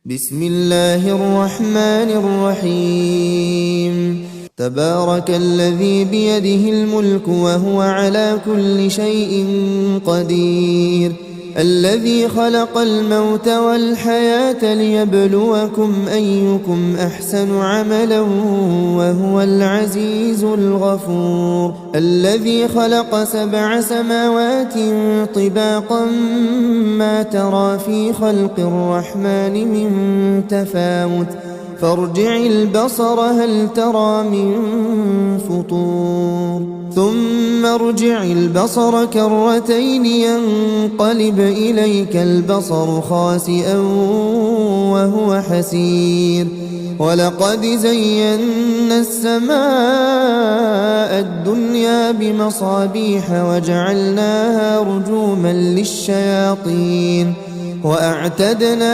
بسم الله الرحمن الرحيم تبارك الذي بيده الملك وهو على كل شيء قدير الذي خلق الموت والحياة ليبلوكم أيكم أحسن عملا وهو العزيز الغفور الذي خلق 7 سماوات طباقا ما ترى في خلق الرحمن من تفاوت فارجع البصر هل ترى من فطور ثم ارجع البصر كرتين ينقلب إليك البصر خاسئا وهو حسير ولقد زينا السماء الدنيا بمصابيح وجعلناها رجوما للشياطين وأعتدنا